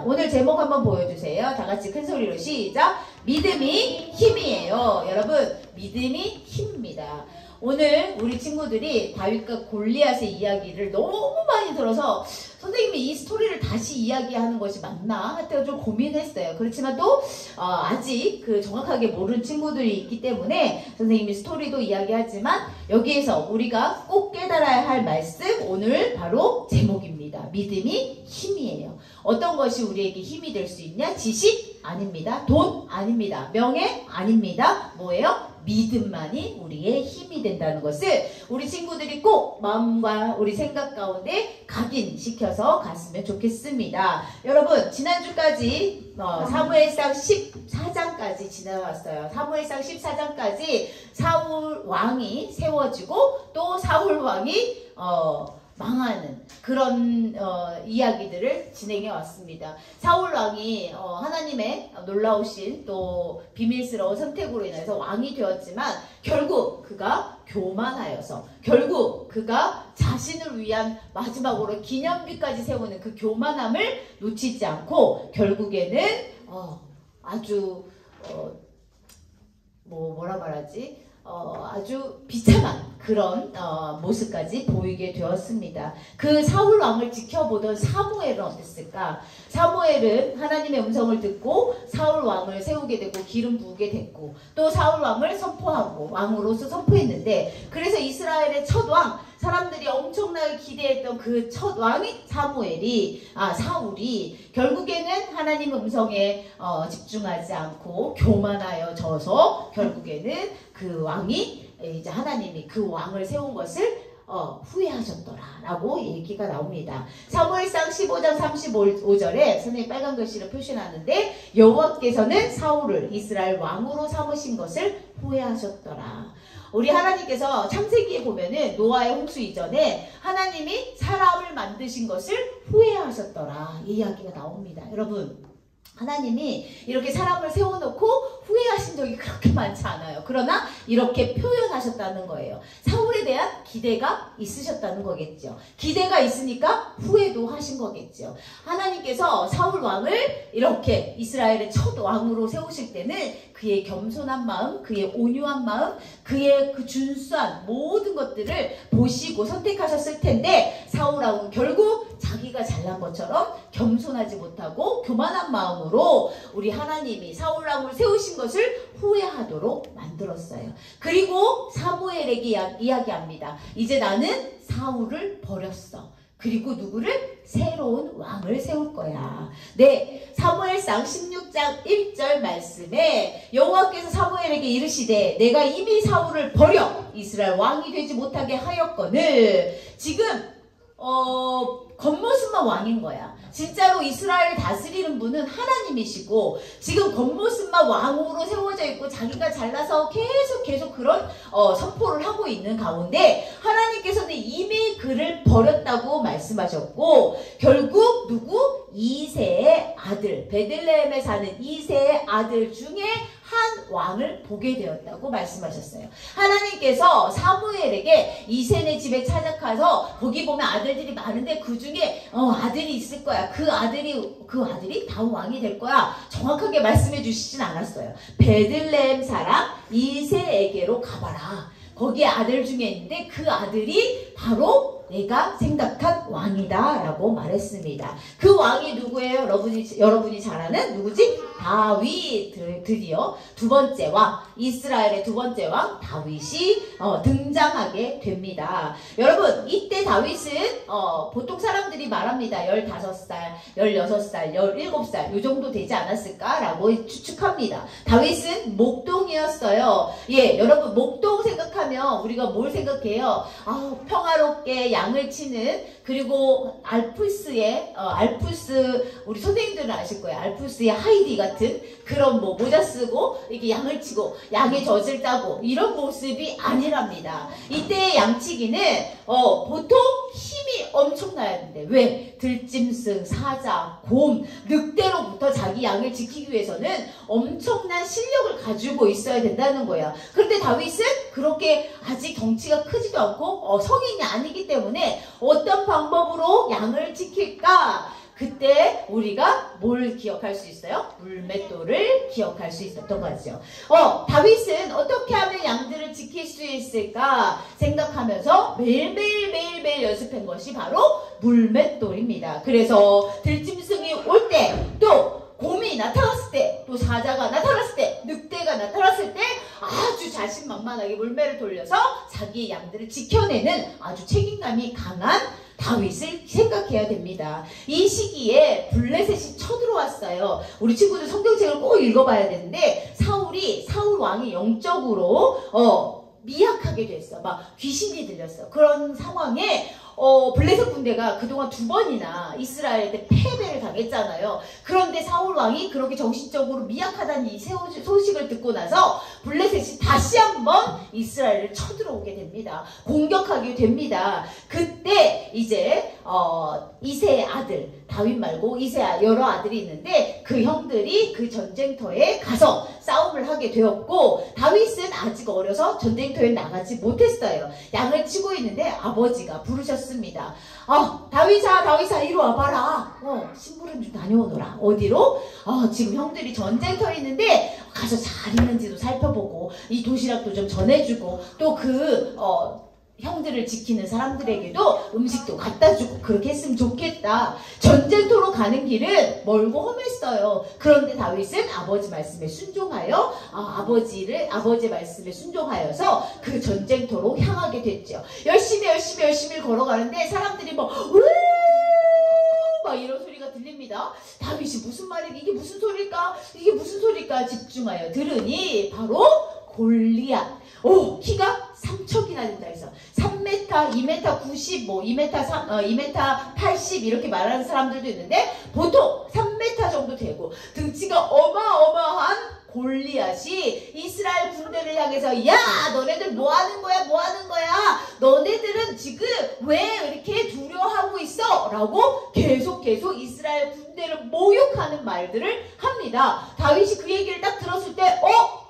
오늘 제목 한번 보여주세요. 다 같이 큰 소리로 시작. 믿음이 힘이에요. 여러분, 믿음이 힘입니다. 오늘 우리 친구들이 다윗과 골리앗의 이야기를 너무 많이 들어서 선생님이 이 스토리를 다시 이야기하는 것이 맞나? 하여튼 좀 고민했어요. 그렇지만 또 아직 정확하게 모르는 친구들이 있기 때문에 선생님이 스토리도 이야기하지만 여기에서 우리가 꼭 깨달아야 할 말씀, 오늘 바로 제목입니다. 믿음이 힘이에요. 어떤 것이 우리에게 힘이 될 수 있냐? 지식? 아닙니다. 돈? 아닙니다. 명예? 아닙니다. 뭐예요? 믿음만이 우리의 힘이 된다는 것을 우리 친구들이 꼭 마음과 우리 생각 가운데 각인시켜서 갔으면 좋겠습니다. 여러분, 지난주까지 사무엘상 14장까지 지나왔어요. 사무엘상 14장까지 사울 왕이 세워지고 또 사울 왕이 망하는 그런 이야기들을 진행해 왔습니다. 사울 왕이 하나님의 놀라우신 또 비밀스러운 선택으로 인해서 왕이 되었지만 결국 그가 교만하여서 결국 그가 자신을 위한 마지막으로 기념비까지 세우는 그 교만함을 놓치지 않고 결국에는 아주 뭐라 말하지? 아주 비참한 그런 모습까지 보이게 되었습니다. 그 사울 왕을 지켜보던 사무엘은 어땠을까? 사무엘은 하나님의 음성을 듣고 사울 왕을 세우게 되고 기름 부으게 됐고 또 사울 왕을 선포하고 왕으로서 선포했는데 그래서 이스라엘의 첫 왕, 사람들이 엄청나게 기대했던 그 첫 왕이 사울이 결국에는 하나님의 음성에 집중하지 않고 교만하여져서 결국에는 그 왕이 이제 하나님이 그 왕을 세운 것을 후회하셨더라라고 얘기가 나옵니다. 사무엘상 15장 35절에 선생님 빨간 글씨로 표시하는데 여호와께서는 사울을 이스라엘 왕으로 삼으신 것을 후회하셨더라. 우리 하나님께서 창세기에 보면은 노아의 홍수 이전에 하나님이 사람을 만드신 것을 후회하셨더라 이 이야기가 나옵니다. 여러분, 하나님이 이렇게 사람을 세워놓고 후회하신 적이 그렇게 많지 않아요. 그러나 이렇게 표현하셨다는 거예요. 사울에 대한 기대가 있으셨다는 거겠죠. 기대가 있으니까 후회도 하신 거겠죠. 하나님께서 사울 왕을 이렇게 이스라엘의 첫 왕으로 세우실 때는 그의 겸손한 마음, 그의 온유한 마음, 그의 그 준수한 모든 것들을 보시고 선택하셨을 텐데 사울 왕은 결국 자기가 잘난 것처럼 겸손하지 못하고 교만한 마음으로 우리 하나님이 사울 왕을 세우신 것을 후회하도록 만들었어요. 그리고 사무엘에게 이야기합니다. 이제 나는 사울을 버렸어. 그리고 누구를? 새로운 왕을 세울 거야. 네, 사무엘상 16장 1절 말씀에 여호와께서 사무엘에게 이르시되 내가 이미 사울을 버려 이스라엘 왕이 되지 못하게 하였거늘. 지금 겉모습만 왕인 거야. 진짜로 이스라엘을 다스리는 분은 하나님이시고 지금 겉모습만 왕으로 세워져 있고 자기가 잘나서 계속 그런 선포를 하고 있는 가운데 하나님께서는 이미 그를 버렸다고 말씀하셨고 결국 누구? 이새의 아들, 베들레헴에 사는 이새의 아들 중에 한 왕을 보게 되었다고 말씀하셨어요. 하나님께서 사무엘에게 이새네 집에 찾아가서 거기 보면 아들들이 많은데 그 중에 아들이 있을 거야. 그 아들이 다음 왕이 될 거야. 정확하게 말씀해 주시진 않았어요. 베들레헴 사람 이새에게로 가봐라. 거기에 아들 중에 있는데 그 아들이 바로 내가 생각한 왕이다 라고 말했습니다. 그 왕이 누구예요? 여러분이 잘 아는 누구지? 다윗. 드디어 두 번째 왕, 이스라엘의 두 번째 왕 다윗이 등장하게 됩니다. 여러분, 이때 다윗은 보통 사람들이 말합니다. 15살, 16살, 17살 이 정도 되지 않았을까라고 추측합니다. 다윗은 목동이었어요. 예, 여러분 목동 생각하면 우리가 뭘 생각해요? 평화롭게 양을 치는, 그리고 알프스 우리 선생님들은 아실 거예요. 알프스의 하이디 같은 그런 모자 쓰고 이렇게 양을 치고 양의 젖을 따고 이런 모습이 아니랍니다. 이때의 양치기는 보통 힘이 엄청나야 하는데 왜? 들짐승, 사자, 곰, 늑대로부터 자기 양을 지키기 위해서는 엄청난 실력을 가지고 있어야 된다는 거예요. 그런데 다윗은 그렇게 아직 덩치가 크지도 않고 성인이 아니기 때문에 어떤 방법으로 양을 지킬까? 그때 우리가 뭘 기억할 수 있어요? 물맷돌을 기억할 수 있었던 거죠. 다윗은 어떻게 하면 양들을 지킬 수 있을까 생각하면서 매일매일 연습한 것이 바로 물맷돌입니다. 그래서 들짐승이 올 때, 또 곰이 나타났을 때, 또 사자가 나타났을 때, 늑대가 나타났을 때 아주 자신만만하게 물매를 돌려서 자기 양들을 지켜내는 아주 책임감이 강한 다윗을 생각해야 됩니다. 이 시기에 블레셋이 쳐들어왔어요. 우리 친구들 성경책을 꼭 읽어봐야 되는데 사울 왕이 영적으로 미약하게 됐어. 막 귀신이 들렸어. 그런 상황에 블레셋 군대가 그동안 2번이나 이스라엘한테 패배를 당했잖아요. 그런데 사울 왕이 그렇게 정신적으로 미약하다는 이 소식을 듣고 나서 블레셋이 다시 한번 이스라엘을 쳐들어오게 됩니다. 공격하게 됩니다. 그때 이제 이새의 아들, 다윗 말고 이새 여러 아들이 있는데 그 형들이 그 전쟁터에 가서 싸움을 하게 되었고, 다윗은 아직 어려서 전쟁터에 나가지 못했어요. 양을 치고 있는데 아버지가 부르셨습니다. 다윗아 이리 와봐라. 심부름 좀 다녀오너라. 어디로? 지금 형들이 전쟁터에 있는데 가서 잘 있는지도 살펴보고 이 도시락도 좀 전해주고 또 형들을 지키는 사람들에게도 음식도 갖다 주고 그렇게 했으면 좋겠다. 전쟁터로 가는 길은 멀고 험했어요. 그런데 다윗은 아버지 말씀에 순종하여 아버지의 말씀에 순종하여서 그 전쟁터로 향하게 됐죠. 열심히 걸어가는데 사람들이 막 이런 소리가 들립니다. 다윗이 무슨 말이야? 이게 무슨 소리일까? 집중하여 들으니 바로 골리앗. 키가 3척이나 된다 해서 3m, 2m 90, 2m 80 이렇게 말하는 사람들도 있는데 보통 3m 정도 되고 등치가 어마어마한 골리앗이 이스라엘 군대를 향해서 야, 너네들 뭐 하는 거야? 너네들은 지금 왜 이렇게 두려워하고 있어? 라고 계속 이스라엘 군대를 모욕하는 말들을 합니다. 다윗이 그 얘기를 딱 들었을 때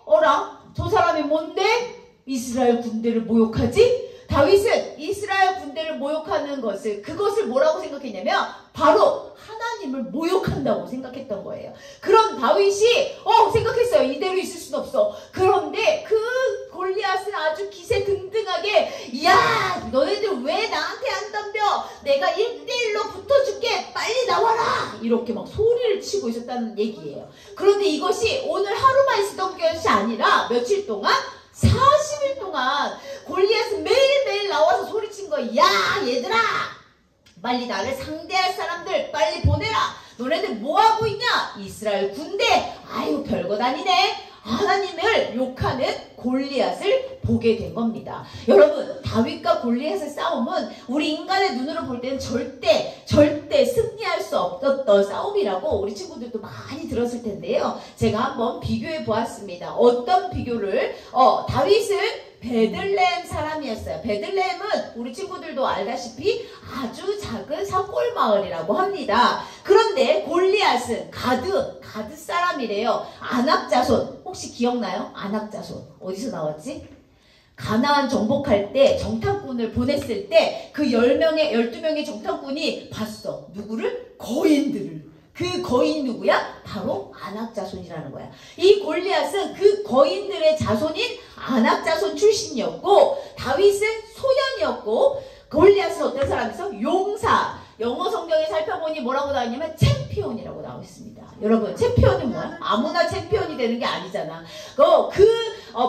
어라? 저 사람이 뭔데? 이스라엘 군대를 모욕하지? 다윗은 이스라엘 군대를 모욕하는 그것을 뭐라고 생각했냐면 바로 하나님을 모욕한다고 생각했던 거예요. 그런 다윗이 생각했어요. 이대로 있을 순 없어. 그런데 그 골리앗은 아주 기세등등하게 야, 너네들 왜 나한테 안 덤벼? 내가 1대1로 붙어줄게. 빨리 나와라. 이렇게 막 소리를 치고 있었다는 얘기예요. 그런데 이것이 오늘 하루만 있었던 것이 아니라 며칠 동안 40일 동안 골리앗은 매일매일 나와서 소리친 거야. 야, 얘들아, 빨리 나를 상대할 사람들 빨리 보내라. 너네들 뭐하고 있냐? 이스라엘 군대. 아유, 별거 아니네. 하나님을 욕하는 골리앗을 보게 된 겁니다. 여러분, 다윗과 골리앗의 싸움은 우리 인간의 눈으로 볼 때는 절대 승리할 수 없었던 싸움이라고 우리 친구들도 많이 들었을 텐데요. 제가 한번 비교해 보았습니다. 어떤 비교를? 다윗은 베들레헴 사람이었어요. 베들레헴은 우리 친구들도 알다시피 아주 작은 산골 마을이라고 합니다. 그런데 골리앗은 가드 사람이래요. 아낙 자손. 혹시 기억나요? 아낙 자손. 어디서 나왔지? 가나안 정복할 때 정탐꾼을 보냈을 때 그 12명의 정탐꾼이 봤어. 누구를? 거인들을. 그 거인 누구야? 바로 아낙 자손이라는 거야. 이 골리앗은 그 거인들의 자손인 아낙 자손 출신이었고, 다윗은 소년이었고, 골리앗은 어떤 사람이었어? 용사. 영어 성경에 살펴보니 뭐라고 나왔냐면 챔피언이라고 나와 있습니다. 여러분, 챔피언은 뭐야? 아무나 챔피언이 되는 게 아니잖아.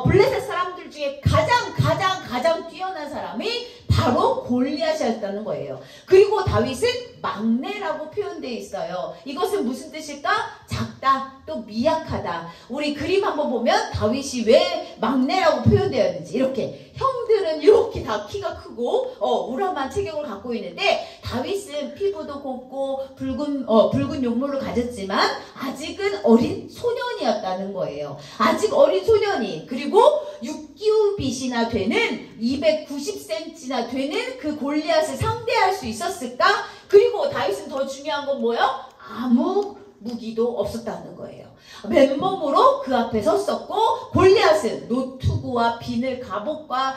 블레셋 사람들 중에 가장 뛰어난 사람이 바로 골리앗이었다는 거예요. 그리고 다윗은 막내라고 표현되어 있어요. 이것은 무슨 뜻일까? 작다, 또 미약하다. 우리 그림 한번 보면 다윗이 왜 막내라고 표현되었는지, 이렇게 형들은 이렇게 다 키가 크고 우람한 체격을 갖고 있는데 다윗은 피부도 곱고 붉은 용모를 가졌지만 아직은 어린 소년이었다는 거예요. 아직 어린 소년이, 그리고 6규빗이나 되는 290cm나 되는 그 골리앗을 상대할 수 있었을까? 그리고 다윗은 더 중요한 건 뭐예요? 아무 무기도 없었다는 거예요. 맨몸으로 그 앞에 섰었고 골리앗은 노투구와 비늘 갑옷과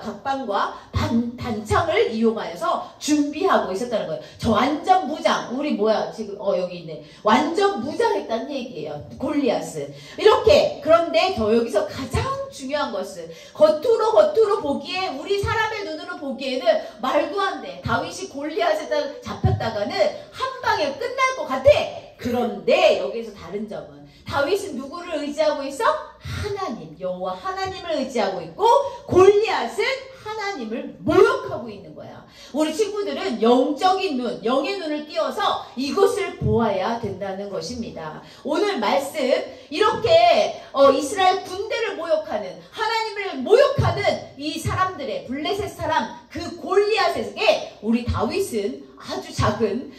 각방과 단창을 이용하여서 준비하고 있었다는 거예요. 저 완전 무장, 우리 뭐야 지금 여기 있네. 완전 무장했다는 얘기예요. 골리앗은. 이렇게 그런데 여기서 가장 중요한 것은 겉으로 보기에 우리 사람의 눈으로 보기에는 말도 안 돼. 다윗이 골리앗에 잡혔다가는 한 방에 끝날 것 같아. 그런데 여기서 다른 점은 다윗은 누구를 의지하고 있어? 하나님, 여호와 하나님을 의지하고 있고 골리앗은 하나님을 모욕하고 있는 거야. 우리 친구들은 영적인 눈, 영의 눈을 띄워서 이것을 보아야 된다는 것입니다. 오늘 말씀 이렇게 이스라엘 군대를 모욕하는 하나님을 모욕하는 이 사람들의 블레셋 사람 그 골리앗에게 우리 다윗은 아주 작은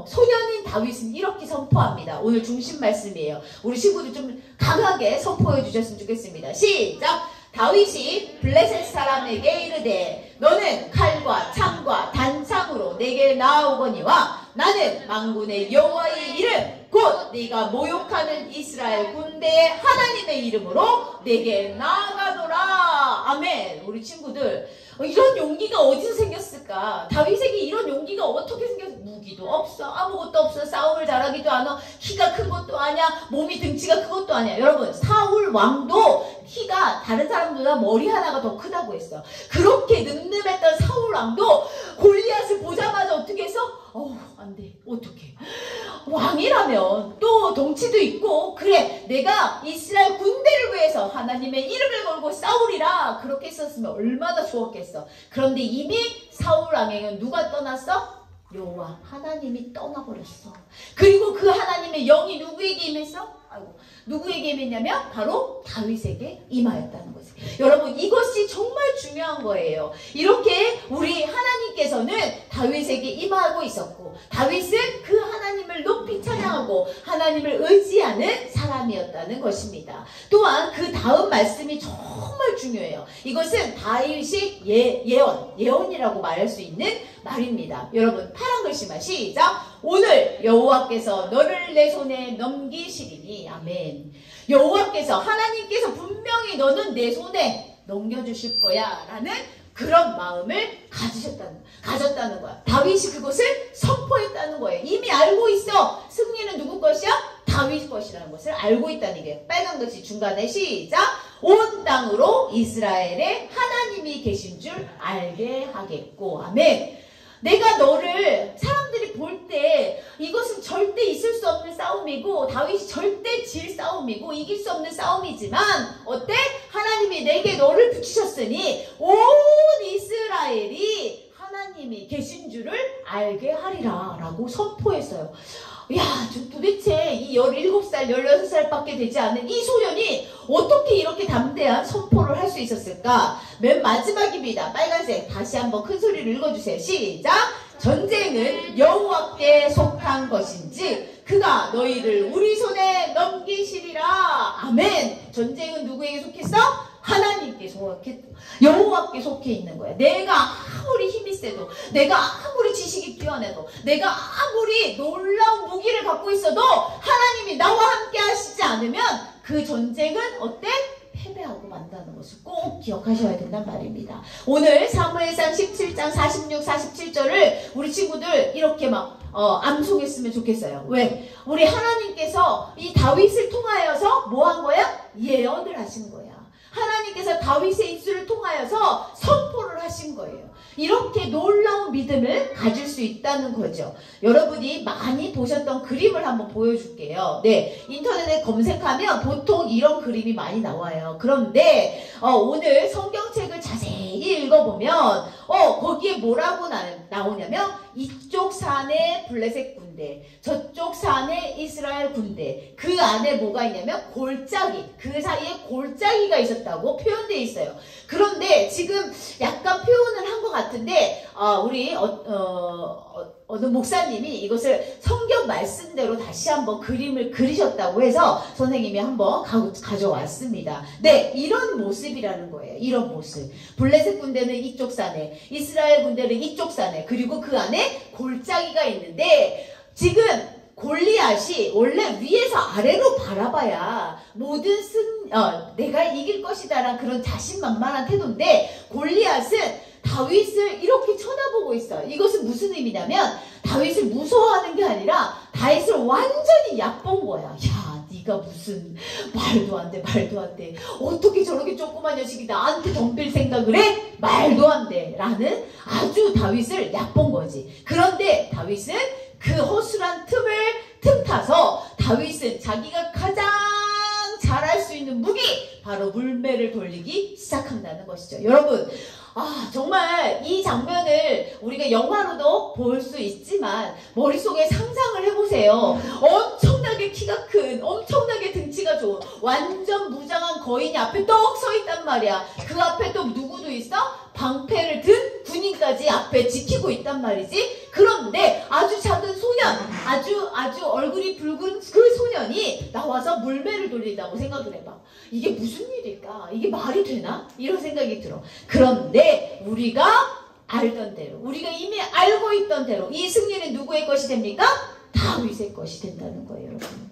소년인 다윗은 이렇게 선포합니다. 오늘 중심 말씀이에요. 우리 친구들 좀 강하게 선포해 주셨으면 좋겠습니다. 시작! 다윗이 블레셋 사람에게 이르되 너는 칼과 창과 단창으로 내게 나아오거니와 나는 만군의 여호와의 이름 곧 네가 모욕하는 이스라엘 군대의 하나님의 이름으로 내게 나아가노라. 아멘. 우리 친구들 이런 용기가 어디서 생겼을까? 다윗에게 이런 용기가 어떻게 생겼어? 무기도 없어. 아무것도 없어. 싸움을 잘하기도 않아. 키가 큰 것도 아니야. 몸이 등치가 큰 것도 아니야. 여러분 사울 왕도 키가 다른 사람보다 머리 하나가 더 크다고 했어. 그렇게 늠름했던 사울 왕도 골리앗을 보자마자 어떻게 했어? 안 돼. 어떡해. 왕이라면 또 덩치도 있고 그래 내가 이스라엘 군대를 위해서 하나님의 이름을 걸고 싸우리라 그렇게 했었으면 얼마나 좋았겠어. 그런데 이미 사울 왕에게는 누가 떠났어? 여호와 하나님이 떠나버렸어. 그리고 그 하나님의 영이 누구에게 임했어? 누구에게 임했냐면 바로 다윗에게 임하였다는 거지. 여러분 이것이 정말 중요한 거예요. 이렇게 우리 하나님께서는 다윗에게 임하고 있었고 다윗은 그 하나님을 높이 찬양하고 하나님을 의지하는 사람이었다는 것입니다. 또한 그 다음 말씀이 정말 중요해요. 이것은 다윗의 예언이라고 말할 수 있는 말입니다. 여러분 파란 글씨만 시작! 오늘 여호와께서 너를 내 손에 넘기시리니 아멘. 여호와께서 하나님께서 분명히 너는 내 손에 넘겨주실 거야 라는 그런 마음을 가졌다는 거야. 다윗이 그것을 선포했다는 거예요. 이미 알고 있어. 승리는 누구 것이야? 다윗 것이라는 것을 알고 있다는 게 빨간 글씨 중간에 시작! 온 땅으로 이스라엘에 하나님이 계신 줄 알게 하겠고 아멘. 내가 너를 사람들이 볼 때 이것은 절대 있을 수 없는 싸움이고 다윗이 절대 질 싸움이고 이길 수 없는 싸움이지만 어때? 하나님이 내게 너를 붙이셨으니 온 이스라엘이 하나님이 계신 줄을 알게 하리라 라고 선포했어요. 야, 도대체 이 17살, 16살 밖에 되지 않은 이 소년이 어떻게 이렇게 담대한 선포를 할 수 있었을까? 맨 마지막입니다. 빨간색. 다시 한번 큰 소리를 읽어주세요. 시작! 전쟁은 여호와께 속한 것인지 그가 너희를 우리 손에 넘기시리라. 아멘. 전쟁은 누구에게 속했어? 하나님께 속해, 여호와께 속해 있는 거야. 내가 아무리 힘이 세도, 내가 아무리 지식이 뛰어내도, 내가 아무리 놀라운 무기를 갖고 있어도 하나님이 나와 함께 하시지 않으면 그 전쟁은 어때? 패배하고 만다는 것을 꼭 기억하셔야 된단 말입니다. 오늘 사무엘상 17장 46, 47절을 우리 친구들 이렇게 암송했으면 좋겠어요. 왜? 우리 하나님께서 이 다윗을 통하여서 뭐 한 거야? 예언을 하신 거야. 하나님께서 다윗의 입술을 통하여서 선포를 하신 거예요. 이렇게 놀라운 믿음을 가질 수 있다는 거죠. 여러분이 많이 보셨던 그림을 한번 보여줄게요. 네, 인터넷에 검색하면 보통 이런 그림이 많이 나와요. 그런데 오늘 성경책을 자세히 읽어보면 거기에 뭐라고 나오냐면 이쪽 산에 블레셋 군대, 저쪽 산에 이스라엘 군대, 그 안에 뭐가 있냐면 골짜기, 그 사이에 골짜기가 있었다고 표현되어 있어요. 그런데 지금 약간 표현을 한 것 같은데 우리 어느 목사님이 이것을 성경 말씀대로 다시 한번 그림을 그리셨다고 해서 선생님이 한번 가져왔습니다. 네, 이런 모습이라는 거예요. 이런 모습. 블레셋 군대는 이쪽 산에, 이스라엘 군대는 이쪽 산에, 그리고 그 안에 골짜기가 있는데 지금 골리앗이 원래 위에서 아래로 바라봐야 모든 내가 이길 것이다라는 그런 자신만만한 태도인데, 골리앗은 다윗을 이렇게 쳐다보고 있어요. 이것은 무슨 의미냐면 다윗을 무서워하는 게 아니라 다윗을 완전히 얕본 거야. 야, 네가 무슨 말도 안 돼, 말도 안 돼. 어떻게 저렇게 조그만 녀석이 나한테 덤빌 생각을 해? 말도 안 돼. 라는 아주 다윗을 얕본 거지. 그런데 다윗은 그 허술한 틈 타서 다윗은 자기가 가장 잘할 수 있는 무기, 바로 물매를 돌리기 시작한다는 것이죠. 여러분, 정말 이 장면을 우리가 영화로도 볼 수 있지만 머릿속에 상상을 해보세요. 엄청나게 키가 큰, 엄청나게 등치가 좋은 완전 무장한 거인이 앞에 떡 서 있단 말이야. 그 앞에 또 누구도 있어? 방패를 든 군인까지 앞에 지키고 있단 말이지. 그런데 아주 작은 소년, 아주 얼굴이 붉은 그 소년이 나와서 물매를 돌린다고 생각을 해봐. 이게 무슨 일일까? 이게 말이 되나? 이런 생각이 들어. 그런데 우리가 알던 대로, 우리가 이미 알고 있던 대로 이 승리는 누구의 것이 됩니까? 다윗의 것이 된다는 거예요, 여러분.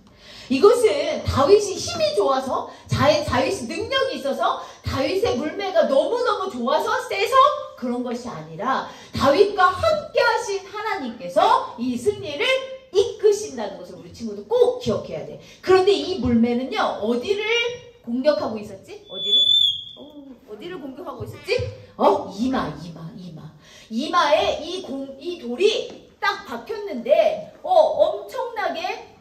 이것은 다윗이 힘이 좋아서, 다윗이 능력이 있어서, 다윗의 물매가 너무너무 좋아서 세서 그런 것이 아니라 다윗과 함께 하신 하나님께서 이 승리를 이끄신다는 것을 우리 친구들 꼭 기억해야 돼. 그런데 이 물매는요, 어디를 공격하고 있었지? 어디를 공격하고 있었지? 이마에 이 돌이 딱 박혔는데, 엄청나게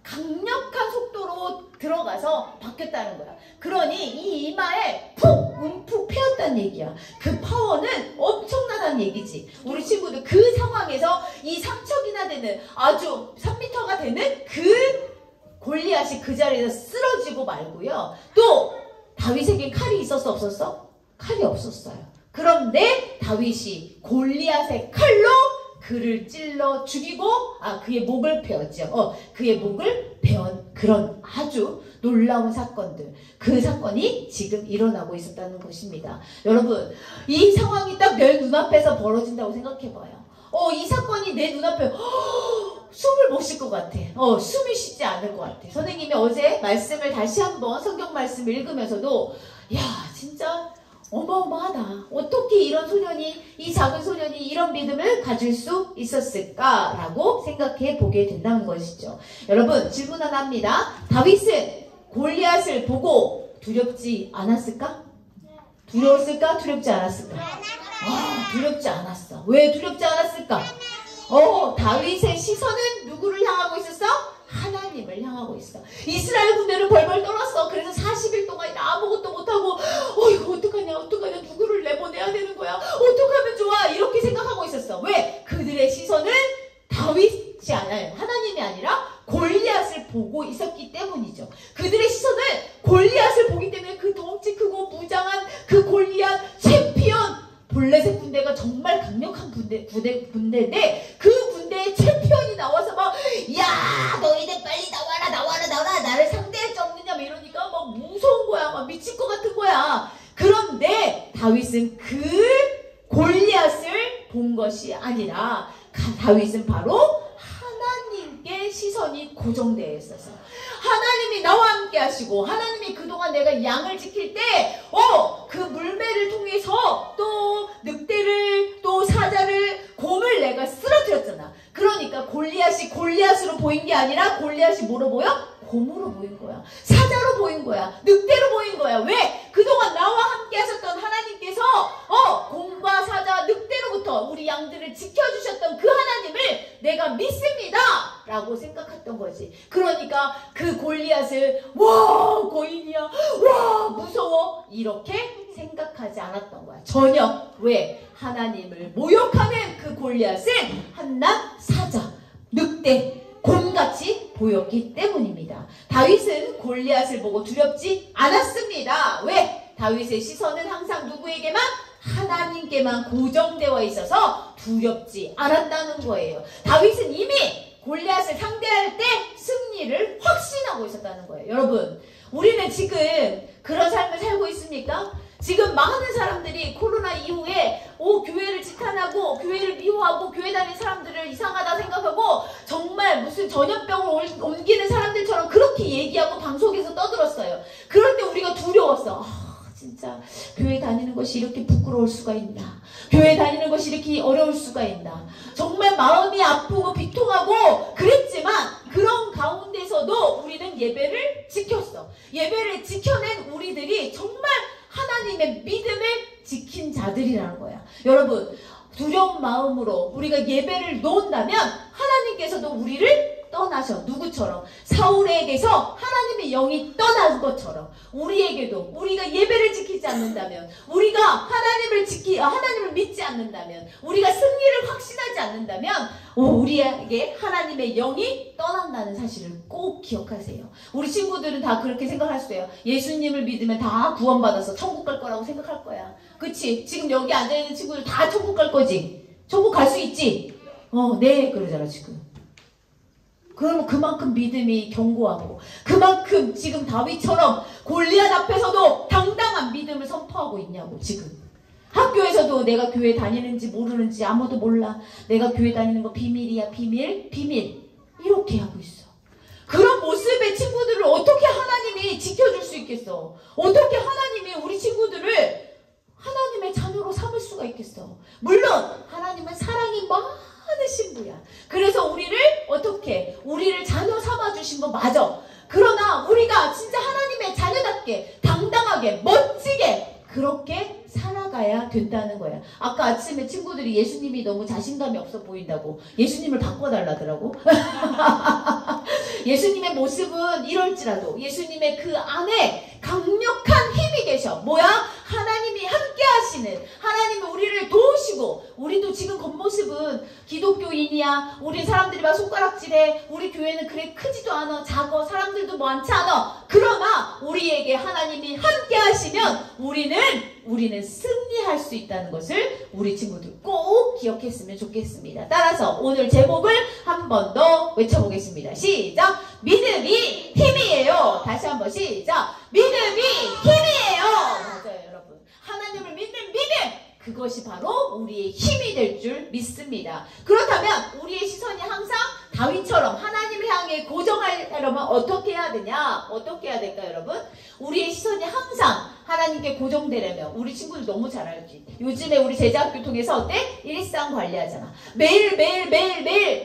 강력한 속도로 들어가서 박혔다는 거야. 그러니 이 이마에 움푹 패였다는 얘기야. 그 파워는 엄청나다는 얘기지. 우리 친구들 그 상황에서 이 3척이나 되는, 아주 3m가 되는 그 골리앗이 그 자리에서 쓰러지고 말고요. 또 다윗에게 칼이 있었어, 없었어? 칼이 없었어요. 그런데 다윗이 골리앗의 칼로 그를 찔러 죽이고, 그의 목을 베었죠. 그의 목을 베은 그런 아주 놀라운 사건들, 그 사건이 지금 일어나고 있었다는 것입니다. 여러분, 이 상황이 딱 내 눈앞에서 벌어진다고 생각해봐요. 이 사건이 내 눈앞에 숨을 못 쉴 것 같아. 숨이 쉬지 않을 것 같아. 선생님이 어제 말씀을 다시 한번 성경 말씀을 읽으면서도, 야, 진짜 어마어마하다. 어떻게 이 작은 소년이 이런 믿음을 가질 수 있었을까라고 생각해 보게 된다는 것이죠. 여러분, 질문 하나 합니다. 다윗은 골리앗을 보고 두렵지 않았을까? 두려웠을까? 두렵지 않았을까? 두렵지 않았어. 왜 두렵지 않았을까? 다윗의 시선은 누구를 향하고 있었어? 하나님을 향하고 있어. 이스라엘 군대를 벌벌 떨었어. 그래서 40일 동안 아무것도 못하고, 이거 어떡하냐, 누구를 내보내야 되는 거야, 어떡하면 좋아, 이렇게 생각하고 있었어. 왜? 그들의 시선은 다윗이 아니라, 하나님이 아니라 골리앗을 보고 있었기 때문이죠. 그들의 시선은 골리앗을 보기 때문에 그 덩치 크고 무장한 그 골리앗 챔피언, 블레셋 군대가 정말 강력한 군대인데, 그 군대의 챔피언이 나와서 막, 야, 너희들 빨리 나와라, 나를 상대할 수 없느냐, 막 이러니까 막 무서운 거야, 막 미칠 것 같은 거야. 그런데 다윗은 그 골리앗을 본 것이 아니라, 다윗은 바로 하나님께 시선이 고정되어 있어서, 하나님이 나와 함께 하시고, 하나님이 그동안 내가 양을 지킬 때, 그 물매를 통해서 또 늑대를, 또 사자를, 곰을 내가 쓰러뜨렸잖아. 그러니까 골리앗이 골리앗으로 보인 게 아니라 골리앗이 뭐로 보여? 곰으로 보인 거야. 사자로 보인 거야. 늑대로 보인 거야. 왜? 그동안 나와 함께 하셨던 하나님께서 곰과 사자, 늑대로부터 우리 양들을 지켜주셨던 그 하나님을 내가 믿습니다 라고 생각했던 거지. 그러니까 그 골리앗을 와, 거인이야, 와, 무서워, 이렇게 생각하지 않았던 거야. 전혀. 왜? 하나님을 모욕하는 그 골리앗은 한낱 사자, 늑대, 곰같이 보였기 때문입니다. 다윗은 골리앗을 보고 두렵지 않았습니다. 왜? 다윗의 시선은 항상 누구에게만? 하나님께만 고정되어 있어서 두렵지 않았다는 거예요. 다윗은 이미 골리앗을 상대할 때 승리를 확신하고 있었다는 거예요. 여러분, 우리는 지금 그런 삶을 살고 있습니까? 지금 많은 사람들이 코로나 이후에 교회를 지탄하고 교회를 미워하고 교회 다니는 사람들을 이상하다 생각하고 정말 무슨 전염병을 옮기는 사람들처럼 그렇게 얘기하고 방송에서 떠들었어요. 그럴 때 우리가 두려웠어. 진짜 교회 다니는 것이 이렇게 부끄러울 수가 있나? 교회 다니는 것이 이렇게 어려울 수가 있나? 정말 마음이 아프고 비통하고 그랬지만 그런 가운데서도 우리는 예배를 지켰어. 예배를 지켜낸 우리들이 정말 하나님의 믿음을 지킨 자들이라는 거야. 여러분, 두려운 마음으로 우리가 예배를 놓는다면 하나님께서도 우리를 떠나셔. 누구처럼? 사울에게서 하나님의 영이 떠난 것처럼 우리에게도 우리가 예배를 지키지 않는다면, 우리가 하나님을 믿지 않는다면, 우리가 승리를 확신하지 않는다면 우리에게 하나님의 영이 떠난다는 사실을 꼭 기억하세요. 우리 친구들은 다 그렇게 생각할 수 있어요. 예수님을 믿으면 다 구원받아서 천국 갈 거라고 생각할 거야. 그치? 지금 여기 앉아있는 친구들 다 천국 갈 거지? 천국 갈 수 있지? 네 그러잖아 지금. 그러면 그만큼 믿음이 견고하고 그만큼 지금 다윗처럼 골리앗 앞에서도 당당한 믿음을 선포하고 있냐고. 지금 학교에서도 내가 교회 다니는지 모르는지 아무도 몰라. 내가 교회 다니는 거 비밀이야. 비밀 이렇게 하고 있어. 그런 모습의 친구들을 어떻게 하나님이 지켜줄 수 있겠어? 어떻게 하나님이 우리 친구들을 하나님의 자녀로 삼을 수가 있겠어? 물론 하나님은 사랑이 많으신 분이야. 그래서 우리를 자녀 삼아주신 거 맞아. 그러나 우리가 진짜 하나님의 자녀답게 당당하게 멋지게 그렇게 살아가야 된다는 거야. 아까 아침에 친구들이 예수님이 너무 자신감이 없어 보인다고 예수님을 바꿔달라더라고. 예수님의 모습은 이럴지라도 예수님의 그 안에 강력한 힘이 계셔. 뭐야? 하나님이 함께 하시는, 하나님이 우리를 도우시고. 우리도 지금 겉모습은 기독교인이야. 우리 사람들이 막 손가락질해. 우리 교회는 그래 크지도 않아. 작아. 사람들도 많지 않아. 그러나 우리에게 하나님이 함께 하시면 우리는 승리할 수 있다는 것을 우리 친구들 꼭 기억했으면 좋겠습니다. 따라서 오늘 제목을 한 번 더 외쳐보겠습니다. 시작! 믿음이 힘이에요. 다시 한번 시작! 믿음이 힘이에요. 맞아요 여러분. 하나님을 믿는 믿음, 그것이 바로 우리의 힘이 될 줄 믿습니다. 그렇다면 우리의 시선이 항상 다윗처럼 하나님을 향해 고정하려면 어떻게 해야 되냐? 어떻게 해야 될까요 여러분? 우리의 시선이 항상 하나님께 고정되려면, 우리 친구들 너무 잘 알지. 요즘에 우리 제자학교 통해서 어때? 일상 관리하잖아. 매일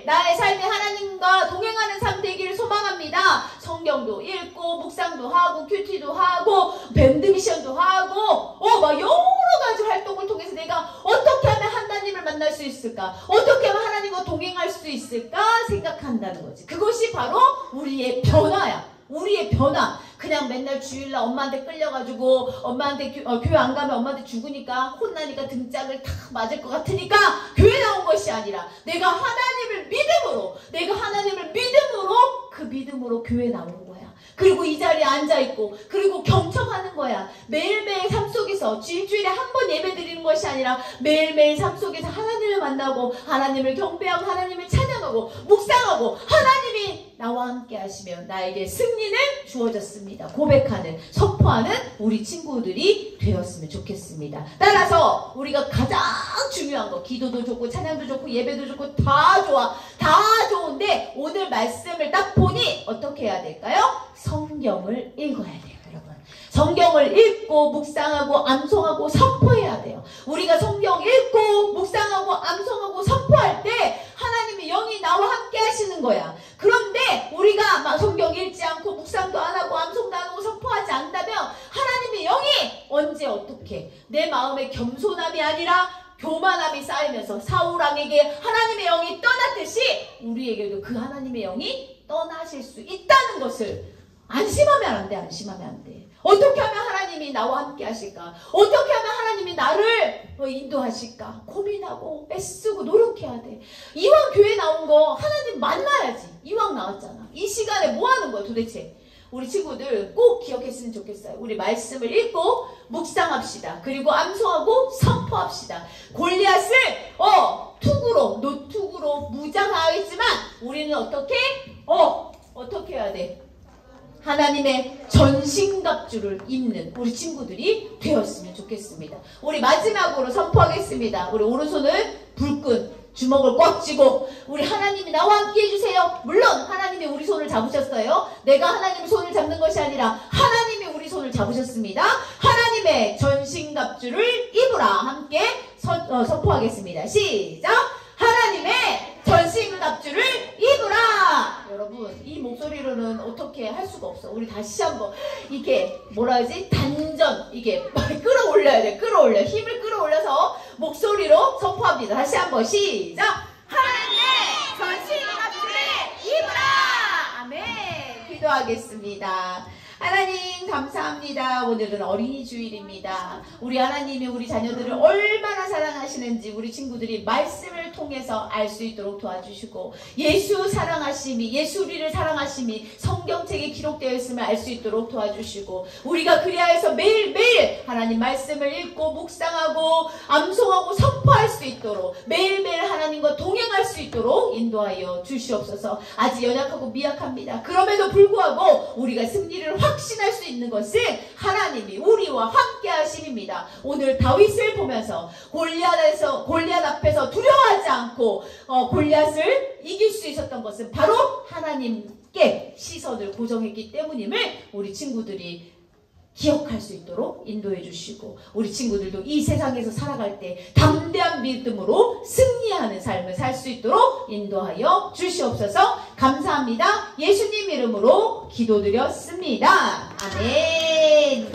나의 삶이 하나님과 동행하는 삶 되기를 소망합니다. 성경도 읽고 묵상도 하고 큐티도 하고 밴드 미션도 하고 막 여러 가지 활동을 통해서 내가 어떻게 하면 하나님을 만날 수 있을까? 어떻게 하면 하나님과 동행할 수 있을까? 생각한다는 거지. 그것이 바로 우리의 변화야. 우리의 변화. 그냥 맨날 주일날 엄마한테 끌려가지고 엄마한테 교회 안 가면 엄마한테 죽으니까 혼나니까 등짝을 탁 맞을 것 같으니까 교회 나온 것이 아니라 내가 하나님을 믿음으로 그 믿음으로 교회 나온 거야. 그리고 이 자리에 앉아있고 그리고 경청하는 거야. 매일매일 삶 속에서 일주일에 한 번 예배 드리는 것이 아니라 매일매일 삶 속에서 하나님을 만나고 하나님을 경배하고 하나님을 찬양하고 묵상하고 하나님이 나와 함께 하시면 나에게 승리는 주어졌습니다. 고백하는, 선포하는 우리 친구들이 되었으면 좋겠습니다. 따라서 우리가 가장 중요한 거, 기도도 좋고 찬양도 좋고 예배도 좋고 다 좋아. 다 좋은데 오늘 말씀을 딱 보니 어떻게 해야 될까요? 성경을 읽어야 돼요 여러분. 성경을 읽고 묵상하고 암송하고 선포해야 돼요. 우리가 성경 읽고 묵상하고 암송하고 선포할 때 하나님의 영이 나와 함께 하시는 거야. 그런데 우리가 막 성경 읽지 않고 묵상도 안 하고 암송도 안 하고 선포하지 않는다면 하나님의 영이 언제 어떻게, 내 마음에 겸손함이 아니라 교만함이 쌓이면서 사울왕에게 하나님의 영이 떠났듯이 우리에게도 그 하나님의 영이 떠나실 수 있다는 것을 안심하면 안 돼. 안심하면 안 돼. 어떻게 하면 하나님이 나와 함께 하실까? 어떻게 하면 하나님이 나를 인도하실까? 고민하고 애쓰고 노력해야 돼. 이왕 교회 나온 거 하나님 만나야지. 이왕 나왔잖아. 이 시간에 뭐 하는 거야 도대체? 우리 친구들 꼭 기억했으면 좋겠어요. 우리 말씀을 읽고 묵상합시다. 그리고 암송하고 선포합시다. 골리앗을 투구로, 노투구로 무장하겠지만 우리는 어떻게 해야 돼? 하나님의 전신갑주를 입는 우리 친구들이 되었으면 좋겠습니다. 우리 마지막으로 선포하겠습니다. 우리 오른손을 불끈 주먹을 꽉 쥐고 우리 하나님이 나와 함께 해주세요. 물론 하나님이 우리 손을 잡으셨어요. 내가 하나님의 손을 잡는 것이 아니라 하나님이 우리 손을 잡으셨습니다. 하나님의 전신갑주를 입으라. 함께 선포하겠습니다. 시작! 하나님의 전신갑주를 입으라. 여러분, 이 목소리로는 어떻게 할 수가 없어. 우리 다시 한번 이게 뭐라 하지? 단전, 이게 끌어올려야 돼. 끌어올려. 힘을 끌어올려서 목소리로 선포합니다. 다시 한번 시작! 하나님의 전신갑주를 입으라. 아멘. 기도하겠습니다. 하나님 감사합니다. 오늘은 어린이 주일입니다. 우리 하나님이 우리 자녀들을 얼마나 사랑하시는지 우리 친구들이 말씀을 통해서 알 수 있도록 도와주시고, 예수 사랑하심이, 예수 우리를 사랑하심이 성경책에 기록되어 있음을 알 수 있도록 도와주시고, 우리가 그리하여서 매일매일 하나님 말씀을 읽고 묵상하고 암송하고 선포할 수 있도록, 매일매일 하나님과 동행할 수 있도록 인도하여 주시옵소서. 아직 연약하고 미약합니다. 그럼에도 불구하고 우리가 승리를 확신할 수 있는 것은 하나님이 우리와 함께 하심입니다. 오늘 다윗을 보면서 골리앗 앞에서 두려워하지 않고 골리앗을 이길 수 있었던 것은 바로 하나님께 시선을 고정했기 때문임을 우리 친구들이 기억할 수 있도록 인도해 주시고, 우리 친구들도 이 세상에서 살아갈 때 담대한 믿음으로 승리하는 삶을 살 수 있도록 인도하여 주시옵소서. 감사합니다. 예수님 이름으로 기도드렸습니다. 아멘.